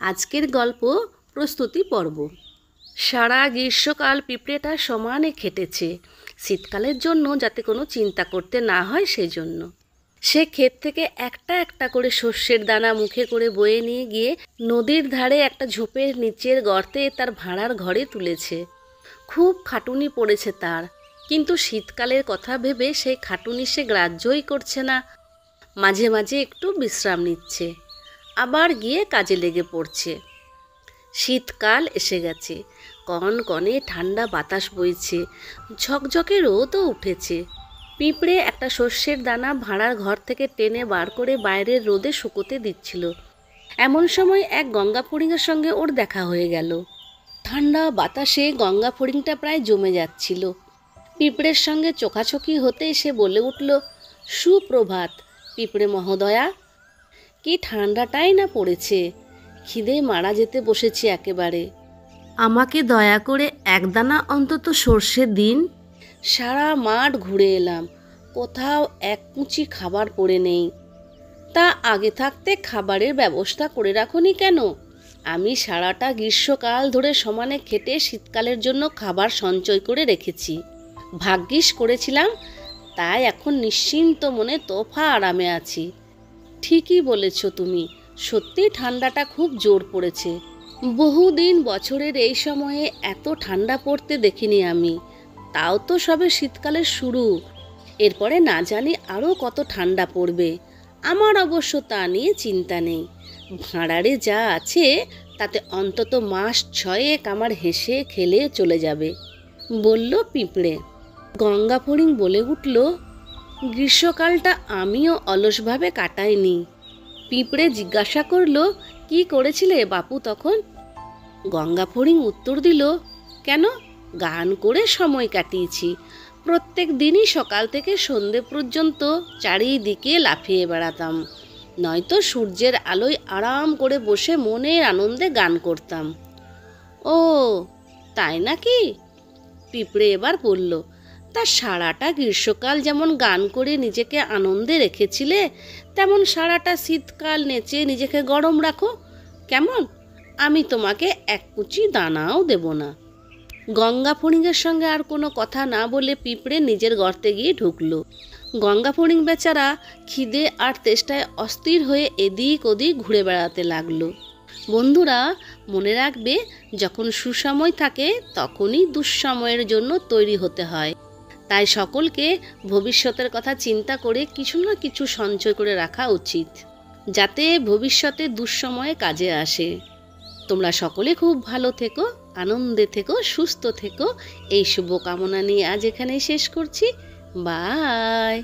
আজকের গল্প প্রস্তুতি পর্ব। সারা গ্রীষ্মকাল পিঁপড়েটা সমানে খেটেছে, শীতকালের জন্য যাতে কোনো চিন্তা করতে না হয় সেই জন্য। সে ক্ষেত থেকে একটা একটা করে শস্যের দানা মুখে করে বয়ে নিয়ে গিয়ে নদীর ধারে একটা ঝোপের নিচের গর্তে তার ভাড়ার ঘরে তুলেছে। খুব খাটুনি পড়েছে তার, কিন্তু শীতকালের কথা ভেবে সেই খাটুনি সে গ্রাহ্যই করছে না। মাঝে মাঝে একটু বিশ্রাম নিচ্ছে, আবার গিয়ে কাজে লেগে পড়ছে। শীতকাল এসে গেছে, কনকনে ঠান্ডা বাতাস বইছে, ঝকঝকে রোদও উঠেছে। পিঁপড়ে একটা শস্যের দানা ভাড়ার ঘর থেকে টেনে বার করে বাইরের রোদে শুকোতে দিচ্ছিল। এমন সময় এক গঙ্গা ফড়িংয়ের সঙ্গে ওর দেখা হয়ে গেল। ঠান্ডা বাতাসে গঙ্গা ফড়িংটা প্রায় জমে যাচ্ছিল। পিঁপড়ের সঙ্গে চোখাচোখি হতেই সে বলে উঠল, সুপ্রভাত পিঁপড়ে মহোদয়া। কি ঠান্ডাটাই না পড়েছে, খিদে মারা যেতে বসেছি একেবারে। আমাকে দয়া করে একদানা অন্তত সর্ষে দিন। সারা মাঠ ঘুরে এলাম, কোথাও এক কুচি খাবার পড়ে নেই। তা আগে থাকতে খাবারের ব্যবস্থা করে রাখুনি কেন? আমি সারাটা গ্রীষ্মকাল ধরে সমানে খেটে শীতকালের জন্য খাবার সঞ্চয় করে রেখেছি। ভাগ্যিস করেছিলাম, তাই এখন নিশ্চিন্ত মনে তোফা আরামে আছি। ঠিকই বলেছ তুমি, সত্যি ঠান্ডাটা খুব জোর পড়েছে। বহুদিন বছরের এই সময়ে এত ঠান্ডা পড়তে দেখিনি আমি। তাও তো সবে শীতকালের শুরু, এরপরে না জানি আরও কত ঠান্ডা পড়বে। আমার অবশ্য তা নিয়ে চিন্তা নেই। ভাঁড়ারে যা আছে তাতে অন্তত মাস 6 আমার হেসে খেলে চলে যাবে, বলল পিঁপড়ে। গঙ্গা ফড়িং বলে উঠল, গ্রীষ্মকালটা আমিও অলসভাবে কাটাইনি। পিঁপড়ে জিজ্ঞাসা করল, কি করেছিলে বাপু তখন? গঙ্গা ফড়িং উত্তর দিল, কেন, গান করে সময় কাটিয়েছি। প্রত্যেক দিনই সকাল থেকে সন্ধে পর্যন্ত চারিদিকে লাফিয়ে বেড়াতাম, নয়তো সূর্যের আলোয় আরাম করে বসে মনের আনন্দে গান করতাম। ও তাই নাকি? পিঁপড়ে এবার বলল, তা সারাটা গ্রীষ্মকাল যেমন গান করে নিজেকে আনন্দে রেখেছিলে, তেমন সারাটা শীতকাল নেচে নিজেকে গরম রাখো কেমন? আমি তোমাকে এক কুচি দানাও দেব না। গঙ্গা ফড়িংয়ের সঙ্গে আর কোনো কথা না বলে পিঁপড়ে নিজের গর্তে গিয়ে ঢুকলো। গঙ্গা ফড়িং বেচারা খিদে আর তেষ্টায় অস্থির হয়ে এদিক ওদিক ঘুরে বেড়াতে লাগলো। বন্ধুরা, মনে রাখবে, যখন সুসময় থাকে তখনই দুঃসময়ের জন্য তৈরি হতে হয়। তাই সকলকে ভবিষ্যতের কথা চিন্তা করে কিছু না কিছু সঞ্চয় করে রাখা উচিত, যাতে ভবিষ্যতে দুঃসময়ে কাজে আসে। তোমরা সকলে খুব ভালো থেকো, আনন্দে থেকো, সুস্থ থেকো, এই শুভকামনা নিয়ে আজ এখানেই শেষ করছি। বাই।